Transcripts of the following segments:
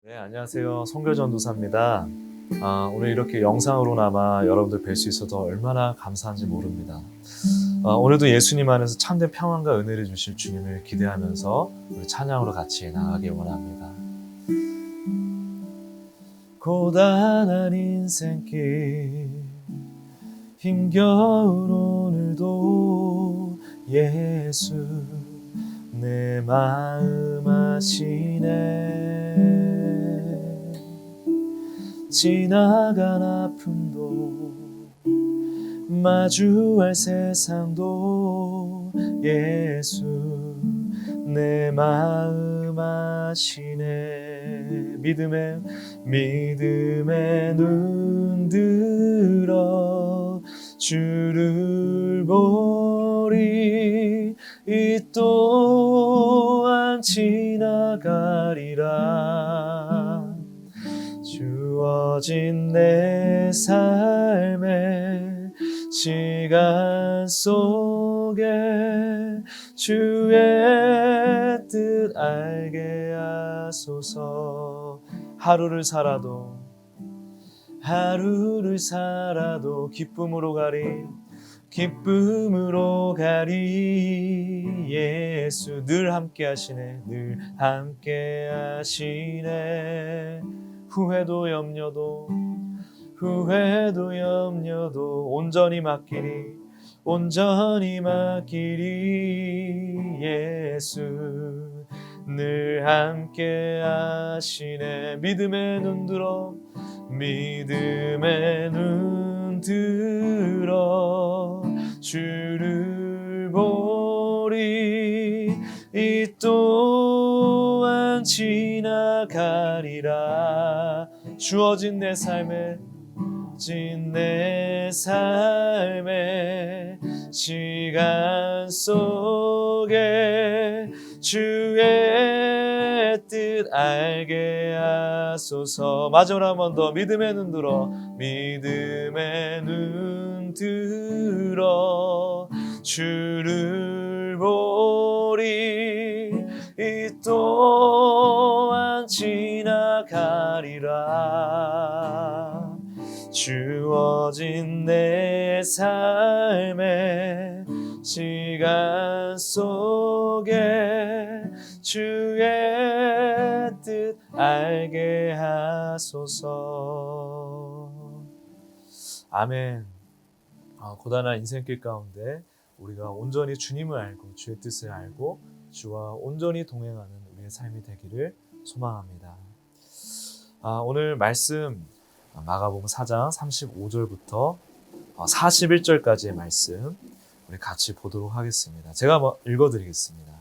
네, 안녕하세요. 송교전도사입니다. 오늘 이렇게 영상으로나마 여러분들 뵐 수 있어서 얼마나 감사한지 모릅니다. 오늘도 예수님 안에서 참된 평안과 은혜를 주실 주님을 기대하면서 우리 찬양으로 같이 나가길 원합니다. 고단한 인생길 힘겨운 오늘도 예수 내 마음 아시네. 지나간 아픔도 마주할 세상도 예수 내 마음 아시네. 믿음에 눈 들어 주를 보리. 이 또한 지나가리라. 주어진 내 삶의 시간 속에 주의 뜻 알게 하소서. 하루를 살아도 기쁨으로 가리. 예수 늘 함께 하시네. 후회도 염려도 온전히 맡기리. 예수 늘 함께 하시네. 믿음의 눈 들어 주를 보리. 이 또한 지나가리라. 주어진 내 삶의 시간 속에 주의 뜻 알게 하소서. 마지막으로 한 번 더. 믿음의 눈 들어 주를 보리. 이 또한 지나가리라. 주어진 내 삶의 시간 속에 주의 뜻 알게 하소서. 아멘. 고단한 인생길 가운데 우리가 온전히 주님을 알고 주의 뜻을 알고 주와 온전히 동행하는 우리의 삶이 되기를 소망합니다. 오늘 말씀 마가복음 4장 35절부터 41절까지의 말씀 우리 같이 보도록 하겠습니다. 제가 읽어드리겠습니다.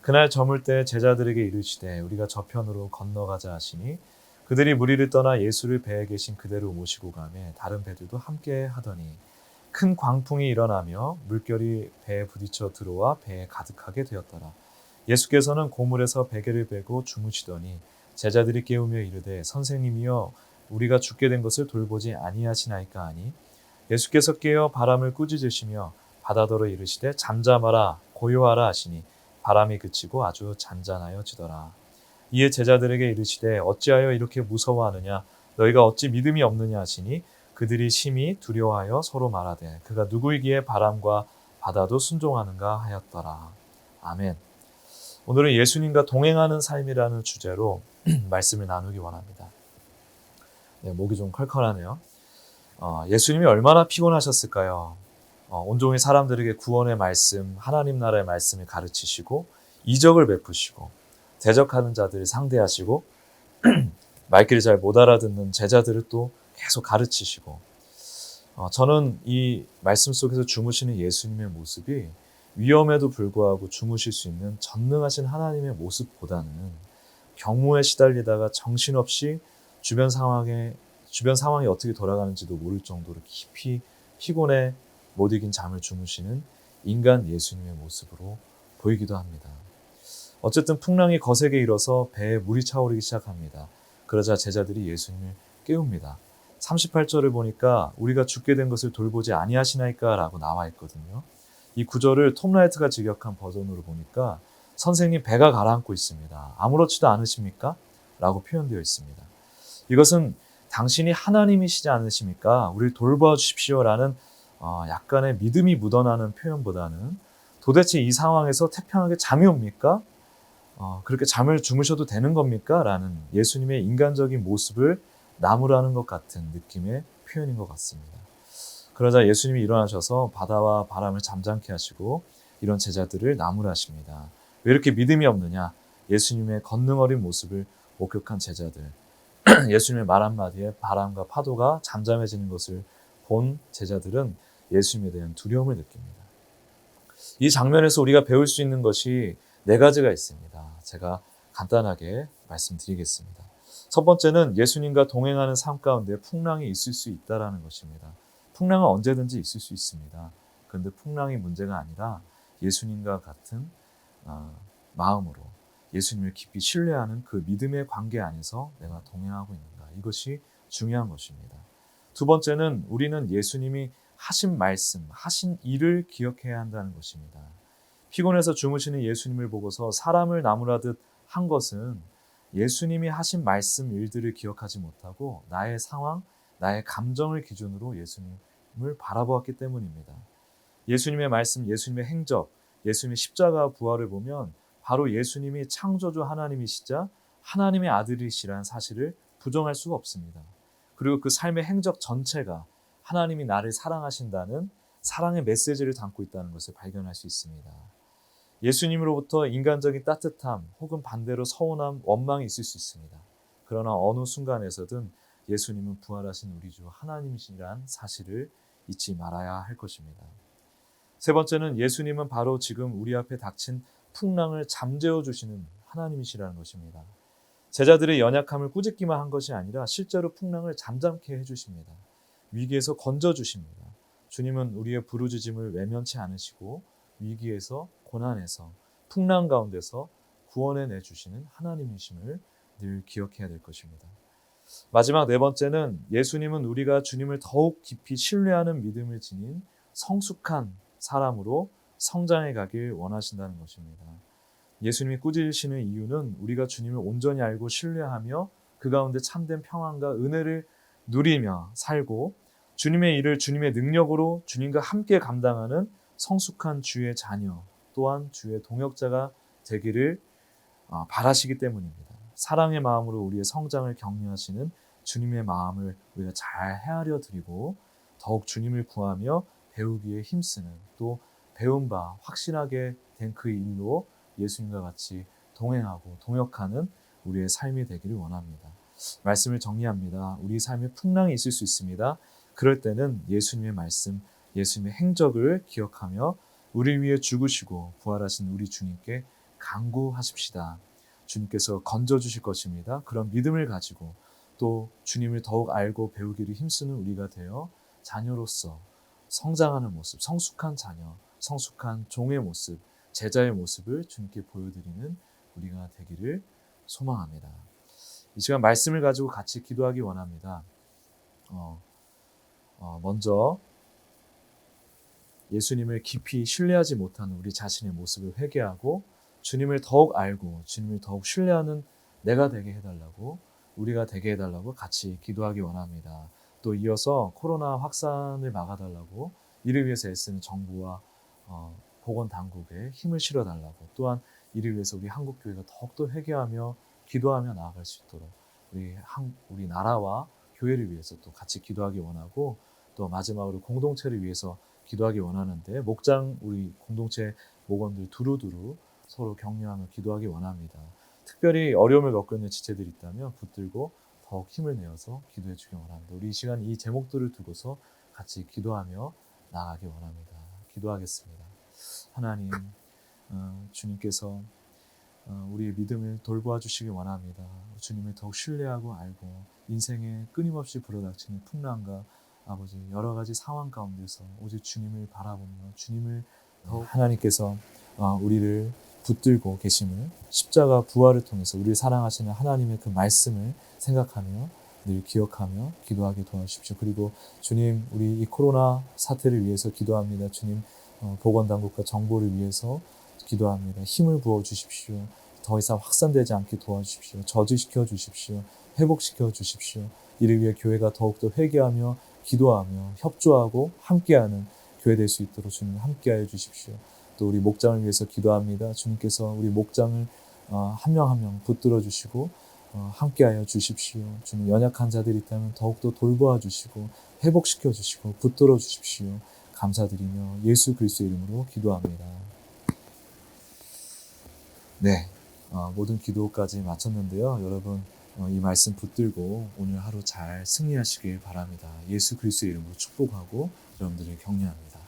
그날 저물 때 제자들에게 이르시되 우리가 저편으로 건너가자 하시니 그들이 무리를 떠나 예수를 배에 계신 그대로 모시고 가매 다른 배들도 함께 하더니 큰 광풍이 일어나며 물결이 배에 부딪혀 들어와 배에 가득하게 되었더라. 예수께서는 고물에서 베개를 베고 주무시더니 제자들이 깨우며 이르되 선생님이여 우리가 죽게 된 것을 돌보지 아니하시나이까 하니 예수께서 깨어 바람을 꾸짖으시며 바다더러 이르시되 잠잠하라 고요하라 하시니 바람이 그치고 아주 잔잔하여지더라. 이에 제자들에게 이르시되 어찌하여 이렇게 무서워하느냐 너희가 어찌 믿음이 없느냐 하시니 그들이 심히 두려워하여 서로 말하되 그가 누구이기에 바람과 바다도 순종하는가 하였더라. 아멘. 오늘은 예수님과 동행하는 삶이라는 주제로 말씀을 나누기 원합니다. 목이 좀 컬컬하네요. 예수님이 얼마나 피곤하셨을까요? 온종일 사람들에게 구원의 말씀, 하나님 나라의 말씀을 가르치시고 이적을 베푸시고 대적하는 자들을 상대하시고 말귀를 잘 못 알아듣는 제자들을 또 계속 가르치시고 저는 이 말씀 속에서 주무시는 예수님의 모습이 위험에도 불구하고 주무실 수 있는 전능하신 하나님의 모습보다는 경무에 시달리다가 정신없이 주변 상황이 어떻게 돌아가는지도 모를 정도로 깊이 피곤해 못 이긴 잠을 주무시는 인간 예수님의 모습으로 보이기도 합니다. 어쨌든 풍랑이 거세게 일어서 배에 물이 차오르기 시작합니다. 그러자 제자들이 예수님을 깨웁니다. 38절을 보니까 우리가 죽게 된 것을 돌보지 아니하시나이까 라고 나와 있거든요. 이 구절을 톰 라이트가 직역한 버전으로 보니까 선생님 배가 가라앉고 있습니다. 아무렇지도 않으십니까? 라고 표현되어 있습니다. 이것은 당신이 하나님이시지 않으십니까? 우리를 돌봐 주십시오라는 약간의 믿음이 묻어나는 표현보다는 도대체 이 상황에서 태평하게 잠이 옵니까? 그렇게 잠을 주무셔도 되는 겁니까? 라는 예수님의 인간적인 모습을 나무라는 것 같은 느낌의 표현인 것 같습니다. 그러자 예수님이 일어나셔서 바다와 바람을 잠잠케 하시고 이런 제자들을 나무라십니다. 왜 이렇게 믿음이 없느냐? 예수님의 권능 어린 모습을 목격한 제자들, 예수님의 말 한마디에 바람과 파도가 잠잠해지는 것을 본 제자들은 예수님에 대한 두려움을 느낍니다. 이 장면에서 우리가 배울 수 있는 것이 4가지가 있습니다. 제가 간단하게 말씀드리겠습니다. 첫 번째는 예수님과 동행하는 삶 가운데 풍랑이 있을 수 있다는 것입니다. 풍랑은 언제든지 있을 수 있습니다. 그런데 풍랑이 문제가 아니라 예수님과 같은 마음으로 예수님을 깊이 신뢰하는 그 믿음의 관계 안에서 내가 동행하고 있는가. 이것이 중요한 것입니다. 두 번째는 우리는 예수님이 하신 말씀, 하신 일을 기억해야 한다는 것입니다. 피곤해서 주무시는 예수님을 보고서 사람을 나무라듯 한 것은 예수님이 하신 말씀, 일들을 기억하지 못하고 나의 상황, 나의 감정을 기준으로 예수님을 바라보았기 때문입니다. 예수님의 말씀, 예수님의 행적, 예수님의 십자가 부활을 보면 바로 예수님이 창조주 하나님이시자 하나님의 아들이시라는 사실을 부정할 수가 없습니다. 그리고 그 삶의 행적 전체가 하나님이 나를 사랑하신다는 사랑의 메시지를 담고 있다는 것을 발견할 수 있습니다. 예수님으로부터 인간적인 따뜻함 혹은 반대로 서운함, 원망이 있을 수 있습니다. 그러나 어느 순간에서든 예수님은 부활하신 우리 주 하나님이시라는 사실을 잊지 말아야 할 것입니다. 세 번째는 예수님은 바로 지금 우리 앞에 닥친 풍랑을 잠재워 주시는 하나님이시라는 것입니다. 제자들의 연약함을 꾸짖기만 한 것이 아니라 실제로 풍랑을 잠잠케 해주십니다. 위기에서 건져주십니다. 주님은 우리의 부르짖음을 외면치 않으시고 위기에서, 고난에서, 풍랑 가운데서 구원해 내주시는 하나님이심을 늘 기억해야 될 것입니다. 마지막 4번째는 예수님은 우리가 주님을 더욱 깊이 신뢰하는 믿음을 지닌 성숙한 사람으로 성장해 가길 원하신다는 것입니다. 예수님이 꾸짖으시는 이유는 우리가 주님을 온전히 알고 신뢰하며 그 가운데 참된 평안과 은혜를 누리며 살고 주님의 일을 주님의 능력으로 주님과 함께 감당하는 성숙한 주의 자녀 또한 주의 동역자가 되기를 바라시기 때문입니다. 사랑의 마음으로 우리의 성장을 격려하시는 주님의 마음을 우리가 잘 헤아려 드리고 더욱 주님을 구하며 배우기에 힘쓰는 또 배운 바 확신하게 된 그 일로 예수님과 같이 동행하고 동역하는 우리의 삶이 되기를 원합니다. 말씀을 정리합니다. 우리 삶에 풍랑이 있을 수 있습니다. 그럴 때는 예수님의 말씀, 예수님의 행적을 기억하며 우리 위해 죽으시고 부활하신 우리 주님께 간구하십시다. 주님께서 건져주실 것입니다. 그런 믿음을 가지고 또 주님을 더욱 알고 배우기를 힘쓰는 우리가 되어 자녀로서 성장하는 모습, 성숙한 자녀, 성숙한 종의 모습, 제자의 모습을 주님께 보여드리는 우리가 되기를 소망합니다. 이 시간 말씀을 가지고 같이 기도하기 원합니다. 먼저 예수님을 깊이 신뢰하지 못하는 우리 자신의 모습을 회개하고 주님을 더욱 알고 주님을 더욱 신뢰하는 내가 되게 해달라고 우리가 되게 해달라고 같이 기도하기 원합니다. 또 이어서 코로나 확산을 막아달라고 이를 위해서 애쓰는 정부와 보건당국에 힘을 실어달라고 또한 이를 위해서 우리 한국교회가 더욱더 회개하며 기도하며 나아갈 수 있도록 우리 나라와 교회를 위해서 또 같이 기도하기 원하고 또 마지막으로 공동체를 위해서 기도하기 원하는데 목장 우리 공동체 목원들 두루두루 서로 격려하며 기도하기 원합니다. 특별히 어려움을 겪고 있는 지체들이 있다면 붙들고 더욱 힘을 내어서 기도해 주기 원합니다. 우리 이 시간 이 제목들을 두고서 같이 기도하며 나아가기 원합니다. 기도하겠습니다. 하나님, 주님께서 우리의 믿음을 돌보아 주시기 원합니다. 주님을 더욱 신뢰하고 알고 인생에 끊임없이 불어닥치는 풍랑과 아버지 여러 가지 상황 가운데서 오직 주님을 바라보며 주님을 더욱 하나님께서 우리를 붙들고 계심을 십자가 부활을 통해서 우리를 사랑하시는 하나님의 그 말씀을 생각하며 늘 기억하며 기도하게 도와주십시오. 그리고 주님 우리 이 코로나 사태를 위해서 기도합니다. 주님 보건당국과 정부를 위해서 기도합니다. 힘을 부어 주십시오. 더 이상 확산되지 않게 도와주십시오. 저지시켜 주십시오. 회복시켜 주십시오. 이를 위해 교회가 더욱더 회개하며 기도하며 협조하고 함께하는 교회 될 수 있도록 주님 함께하여 주십시오. 또 우리 목장을 위해서 기도합니다. 주님께서 우리 목장을 한 명 한 명 붙들어 주시고 함께하여 주십시오. 주님 연약한 자들이 있다면 더욱더 돌보아 주시고 회복시켜 주시고 붙들어 주십시오. 감사드리며 예수 그리스도의 이름으로 기도합니다. 네, 모든 기도까지 마쳤는데요. 여러분 이 말씀 붙들고 오늘 하루 잘 승리하시길 바랍니다. 예수 그리스도의 이름으로 축복하고 여러분들을 격려합니다.